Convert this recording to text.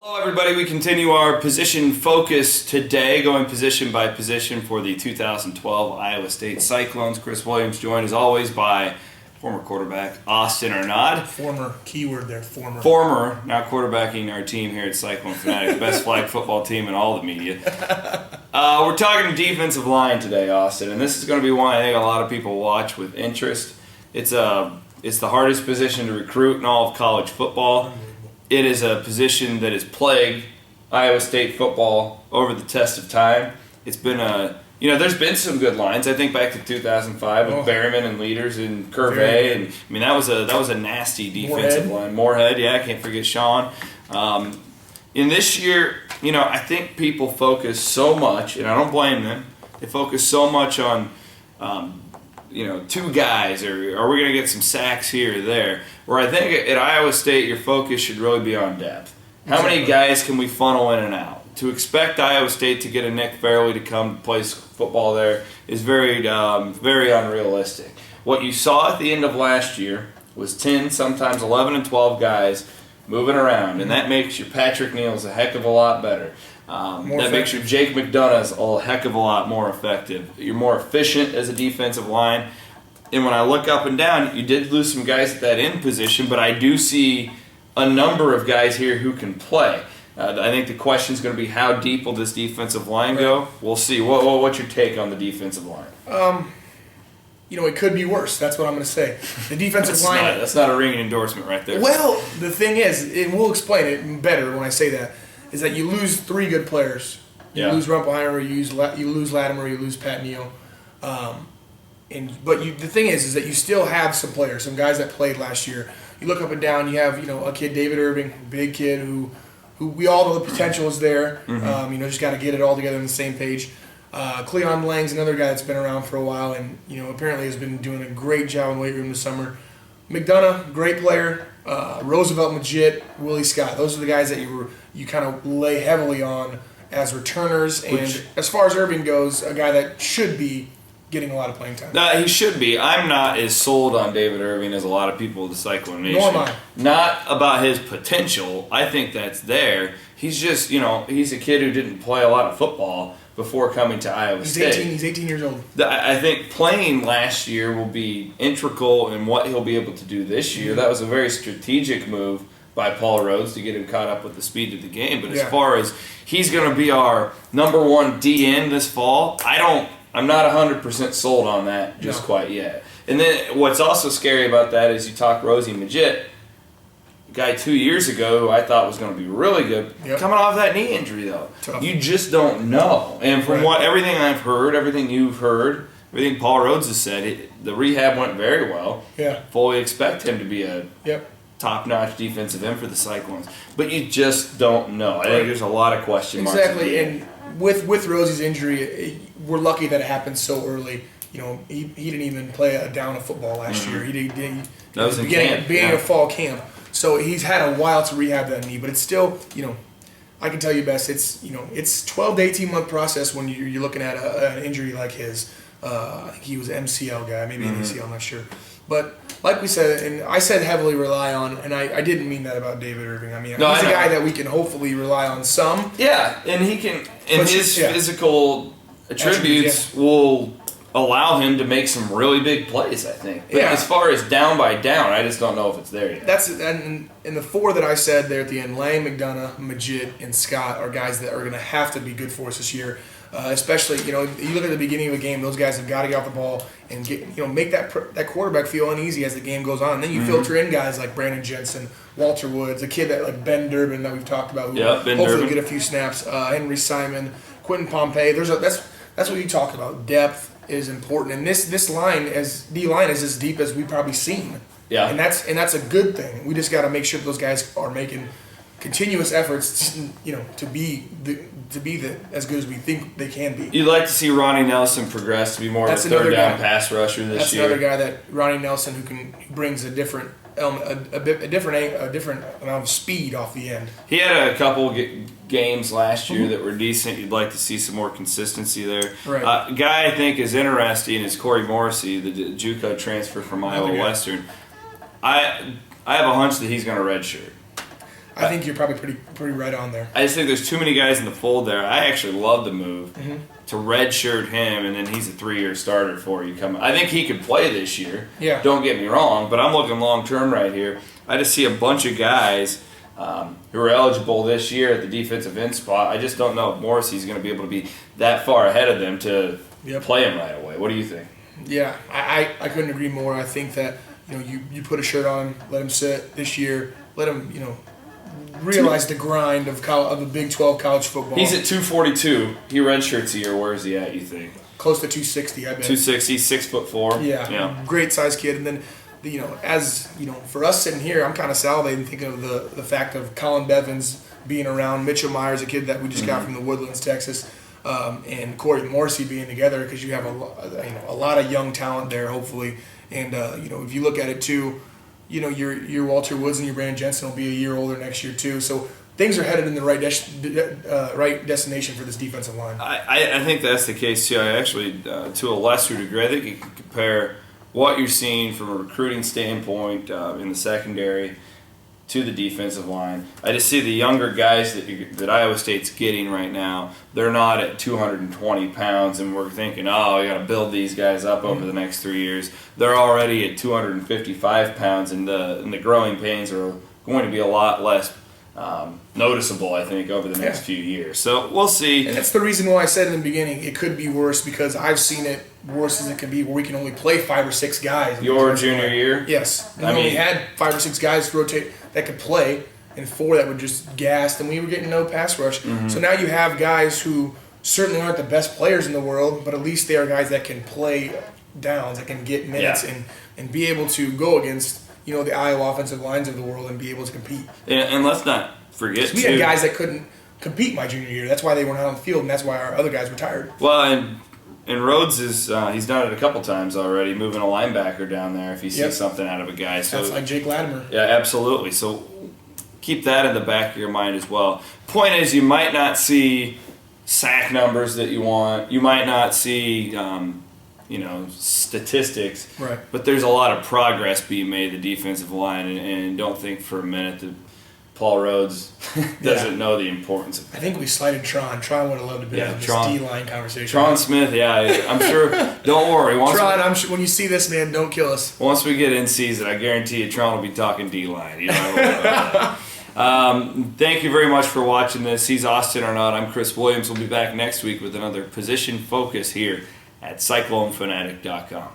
Hello everybody, we continue our position focus today, going position by position for the 2012 Iowa State Cyclones. Chris Williams joined as always by former quarterback Austen Arnaud. Former, keyword there, former. Former, now quarterbacking our team here at Cyclone Fanatics, best flag football team in all the media. We're talking defensive line today, Austin, and this is going to be one I think a lot of people watch with interest. It's the hardest position to recruit in all of college football. It is a position that has plagued Iowa State football over the test of time. It's been there's been some good lines. I think back to 2005 with Berryman and Leaders and Curvey, and I mean that was a nasty defensive line. Moorhead, yeah, I can't forget Sean. In this year, I think people focus so much, and I don't blame them. They focus so much on two guys, or are we going to get some sacks here or there? Where I think at Iowa State, your focus should really be on depth. How many guys can we funnel in and out? To expect Iowa State to get a Nick Fairley to come play football there is very unrealistic. What you saw at the end of last year was 10, sometimes 11 and 12 guys moving around, and that makes your Patrick Neal's a heck of a lot better. That makes your Jake McDonough's a heck of a lot more effective. You're more efficient as a defensive line. And when I look up and down, you did lose some guys at that end position, but I do see a number of guys here who can play. I think the question is going to be how deep will this defensive line go? We'll see. What's your take on the defensive line? It could be worse. That's what I'm going to say. The defensive line. That's not a ringing endorsement right there. Well, the thing is, and we'll explain it better when I say that, is that you lose three good players. You lose Rumpelheimer, you lose Latimer, you lose Pat Neal. The thing is that you still have some players, some guys that played last year. You look up and down, you have a kid, David Irving, big kid who we all know the potential is there. Mm-hmm. Just got to get it all together on the same page. Cleon Lang's another guy that's been around for a while and apparently has been doing a great job in the weight room this summer. McDonough, great player. Roosevelt, Majit, Willie Scott. Those are the guys that you kind of lay heavily on as returners. And as far as Irving goes, a guy that should be getting a lot of playing time. He should be. I'm not as sold on David Irving as a lot of people in the Cyclone Nation. Nor am I. Not about his potential. I think that's there. He's just, he's a kid who didn't play a lot of football before coming to Iowa State. He's 18 years old. I think playing last year will be integral in what he'll be able to do this year. That was a very strategic move by Paul Rhodes to get him caught up with the speed of the game. But as far as he's going to be our number one DN this fall, I'm not 100% sold on that just quite yet. And then what's also scary about that is you talk Rosie Majit, a guy 2 years ago who I thought was going to be really good, coming off that knee injury though. Tough. You just don't know. And from everything I've heard, everything you've heard, everything Paul Rhodes has said, the rehab went very well. Yeah. Fully expect him to be a top-notch defensive end for the Cyclones. But you just don't know. I think there's a lot of question marks. Exactly, and with Rosie's injury, we're lucky that it happened so early. He didn't even play a down of football last year. He that was in camp. Beginning of fall camp. So he's had a while to rehab that knee, but it's still, I can tell you best. It's 12 to 18 month process when you're looking at an injury like his. I think he was an MCL guy, maybe an ACL, I'm not sure. But like we said, and I said heavily rely on, and I didn't mean that about David Irving. I mean, he's a guy that we can hopefully rely on some. Yeah, and he can, and his physical attributes will allow him to make some really big plays, I think. But as far as down by down, I just don't know if it's there yet. And the four that I said there at the end, Lang, McDonough, Majid, and Scott are guys that are going to have to be good for us this year. Especially, you look at the beginning of the game; those guys have got to get off the ball and make that quarterback feel uneasy as the game goes on. And then you filter in guys like Brandon Jensen, Walter Woods, a kid that like Ben Durbin that we've talked about, who hopefully will get a few snaps. Henry Simon, Quentin Pompey. That's what you talk about. Depth is important, and this line, as D line, is as deep as we've probably seen. Yeah, and that's a good thing. We just got to make sure that those guys are making continuous efforts, to be as good as we think they can be. You'd like to see Ronnie Nelson progress to be more of a third down pass rusher this year. That's another guy that Ronnie Nelson who brings a different element, a different amount of speed off the end. He had a couple games last year that were decent. You'd like to see some more consistency there. Right. A guy I think is interesting is Corey Morrissey, the JUCO transfer from Iowa Western. I have a hunch that he's going to redshirt. I think you're probably pretty right on there. I just think there's too many guys in the fold there. I actually love the move to redshirt him, and then he's a 3-year starter for you. I think he could play this year. Yeah. Don't get me wrong, but I'm looking long term right here. I just see a bunch of guys who are eligible this year at the defensive end spot. I just don't know if Morrissey's going to be able to be that far ahead of them to play him right away. What do you think? Yeah, I couldn't agree more. I think that you put a shirt on, let him sit this year, let him realize the grind of the Big 12 college football. He's at 242. He redshirts a year. Where is he at, you think? Close to 260, I bet. 260, 6'4". Yeah, great size kid. And then, for us sitting here, I'm kind of salivating thinking of the fact of Colin Bevins being around, Mitchell Myers, a kid that we just got from the Woodlands, Texas, and Corey Morrissey being together, because you have a lot of young talent there, hopefully. And if you look at it too, your Walter Woods and your Brandon Jensen will be a year older next year too. So things are headed in the right destination for this defensive line. I think that's the case too. I actually, to a lesser degree, I think you can compare what you're seeing from a recruiting standpoint in the secondary to the defensive line. I just see the younger guys that Iowa State's getting right now. They're not at 220 pounds, and we're thinking, oh, we got to build these guys up over the next 3 years. They're already at 255 pounds, and the growing pains are going to be a lot less noticeable, I think, over the next few years. So we'll see. And that's the reason why I said in the beginning it could be worse, because I've seen it worse as it can be, where we can only play 5 or 6 guys. Your junior year? Yes. And we had 5 or 6 guys rotate that could play, and 4 that would just gas, and we were getting no pass rush. So now you have guys who certainly aren't the best players in the world, but at least they are guys that can play downs, that can get minutes, and be able to go against the Iowa offensive lines of the world and be able to compete. And let's not forget, we had guys that couldn't compete my junior year. That's why they were not on the field, and that's why our other guys retired. Well, and Rhodes he's done it a couple times already, moving a linebacker down there if he sees something out of a guy. So that's like Jake Latimer. Yeah, absolutely. So keep that in the back of your mind as well. Point is, you might not see sack numbers that you want. You might not see statistics. Right. But there's a lot of progress being made in the defensive line, and don't think for a minute that Paul Rhodes doesn't know the importance of that. I think we slighted Tron. Tron would have loved to be in this D-line conversation. Tron Smith, I'm sure. Don't worry. Tron, I'm sure when you see this, man, don't kill us. Once we get in season, I guarantee you Tron will be talking D-line. Thank you very much for watching this. He's Austen Arnaud. I'm Chris Williams. We'll be back next week with another position focus here at CycloneFanatic.com.